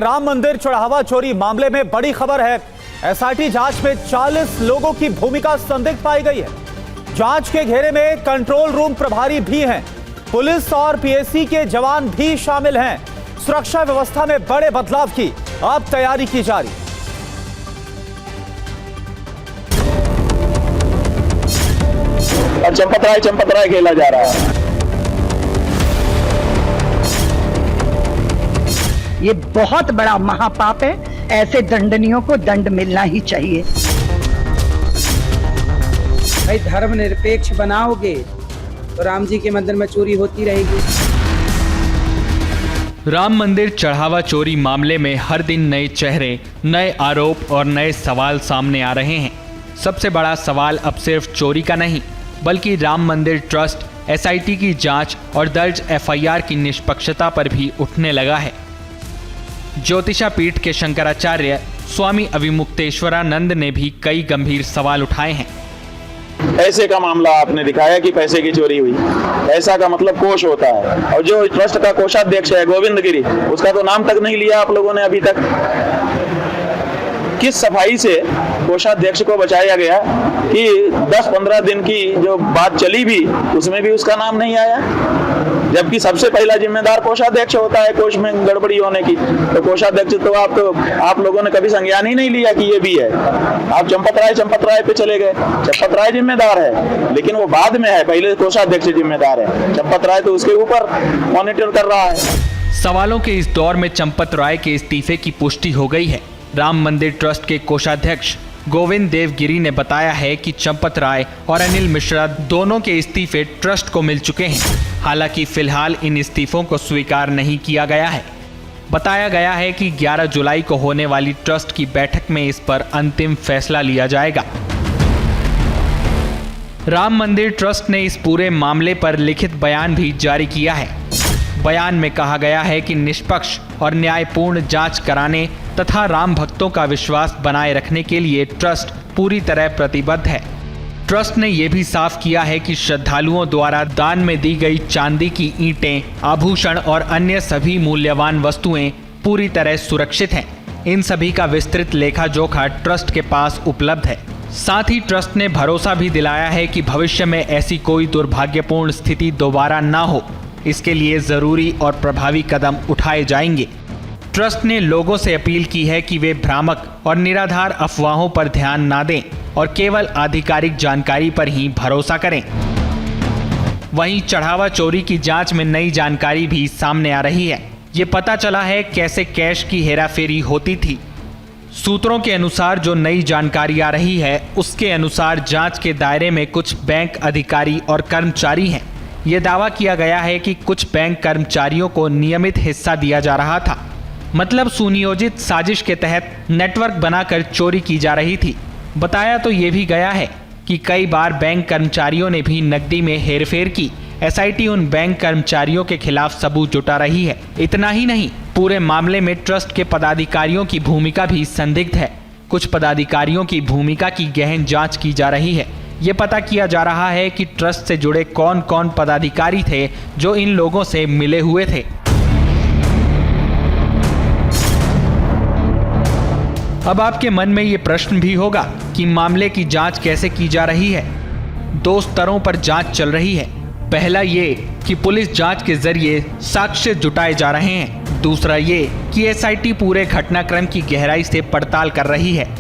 राम मंदिर चढ़ावा चोरी मामले में बड़ी खबर है। एसआईटी जांच में 40 लोगों की भूमिका संदिग्ध पाई गई है। जांच के घेरे में कंट्रोल रूम प्रभारी भी हैं। पुलिस और पीएसी के जवान भी शामिल हैं। सुरक्षा व्यवस्था में बड़े बदलाव की अब तैयारी की जा रही। और चंपत राय खेला जा रहा है। ये बहुत बड़ा महापाप है। ऐसे दंडनियों को दंड मिलना ही चाहिए। भाई धर्मनिरपेक्ष बनाओगे तो राम जी के मंदिर में चोरी होती रहेगी। राम मंदिर चढ़ावा चोरी मामले में हर दिन नए चेहरे, नए आरोप और नए सवाल सामने आ रहे हैं। सबसे बड़ा सवाल अब सिर्फ चोरी का नहीं, बल्कि राम मंदिर ट्रस्ट, एसआईटी की जांच और दर्ज एफआईआर की निष्पक्षता पर भी उठने लगा है। ज्योतिषा पीठ के शंकराचार्य स्वामी अविमुक्तेश्वरानंद ने भी कई गंभीर सवाल उठाए हैं। पैसे का मामला आपने दिखाया कि पैसे की चोरी हुई। पैसा का मतलब कोष होता है, और जो ट्रस्ट का कोषाध्यक्ष है गोविंद गिरी, उसका तो नाम तक नहीं लिया आप लोगों ने अभी तक। किस सफाई से कोषाध्यक्ष को बचाया गया कि 10-15 दिन की जो बात चली भी उसमें भी उसका नाम नहीं आया, जबकि सबसे पहला जिम्मेदार कोषाध्यक्ष होता है कोष में गड़बड़ी होने की। तो कोषाध्यक्ष तो आप लोगों ने कभी संज्ञान ही नहीं लिया कि ये भी है। आप चंपत राय पे चले गए। चंपत राय जिम्मेदार है, लेकिन वो बाद में है, पहले कोषाध्यक्ष जिम्मेदार है। चंपत राय तो उसके ऊपर मॉनिटर कर रहा है। सवालों के इस दौर में चंपत राय के इस्तीफे की पुष्टि हो गई है। राम मंदिर ट्रस्ट के कोषाध्यक्ष गोविंद देवगिरी ने बताया है कि चंपत राय और अनिल मिश्रा दोनों के इस्तीफे ट्रस्ट को मिल चुके हैं। हालांकि फिलहाल इन इस्तीफों को स्वीकार नहीं किया गया है। बताया गया है कि 11 जुलाई को होने वाली ट्रस्ट की बैठक में इस पर अंतिम फैसला लिया जाएगा। राम मंदिर ट्रस्ट ने इस पूरे मामले पर लिखित बयान भी जारी किया है। बयान में कहा गया है कि निष्पक्ष और न्यायपूर्ण जांच कराने तथा राम भक्तों का विश्वास बनाए रखने के लिए ट्रस्ट पूरी तरह प्रतिबद्ध है। ट्रस्ट ने यह भी साफ किया है कि श्रद्धालुओं द्वारा दान में दी गई चांदी की ईंटें, आभूषण और अन्य सभी मूल्यवान वस्तुएं पूरी तरह सुरक्षित हैं। इन सभी का विस्तृत लेखा जोखा ट्रस्ट के पास उपलब्ध है। साथ ही ट्रस्ट ने भरोसा भी दिलाया है कि भविष्य में ऐसी कोई दुर्भाग्यपूर्ण स्थिति दोबारा ना हो। इसके लिए जरूरी और प्रभावी कदम उठाए जाएंगे। ट्रस्ट ने लोगों से अपील की है कि वे भ्रामक और निराधार अफवाहों पर ध्यान ना दें और केवल आधिकारिक जानकारी पर ही भरोसा करें। वहीं चढ़ावा चोरी की जांच में नई जानकारी भी सामने आ रही है। ये पता चला है कैसे कैश की हेराफेरी होती थी। सूत्रों के अनुसार जो नई जानकारी आ रही है उसके अनुसार जांच के दायरे में कुछ बैंक अधिकारी और कर्मचारी हैं। ये दावा किया गया है कि कुछ बैंक कर्मचारियों को नियमित हिस्सा दिया जा रहा था। मतलब सुनियोजित साजिश के तहत नेटवर्क बनाकर चोरी की जा रही थी। बताया तो ये भी गया है कि कई बार बैंक कर्मचारियों ने भी नकदी में हेरफेर की। एसआईटी उन बैंक कर्मचारियों के खिलाफ सबूत जुटा रही है। इतना ही नहीं, पूरे मामले में ट्रस्ट के पदाधिकारियों की भूमिका भी संदिग्ध है। कुछ पदाधिकारियों की भूमिका की गहन जांच की जा रही है। ये पता किया जा रहा है कि ट्रस्ट से जुड़े कौन कौन पदाधिकारी थे जो इन लोगों से मिले हुए थे। अब आपके मन में ये प्रश्न भी होगा कि मामले की जांच कैसे की जा रही है। 2 स्तरों पर जांच चल रही है। पहला ये कि पुलिस जांच के जरिए साक्ष्य जुटाए जा रहे हैं। दूसरा ये कि एसआईटी पूरे घटनाक्रम की गहराई से पड़ताल कर रही है।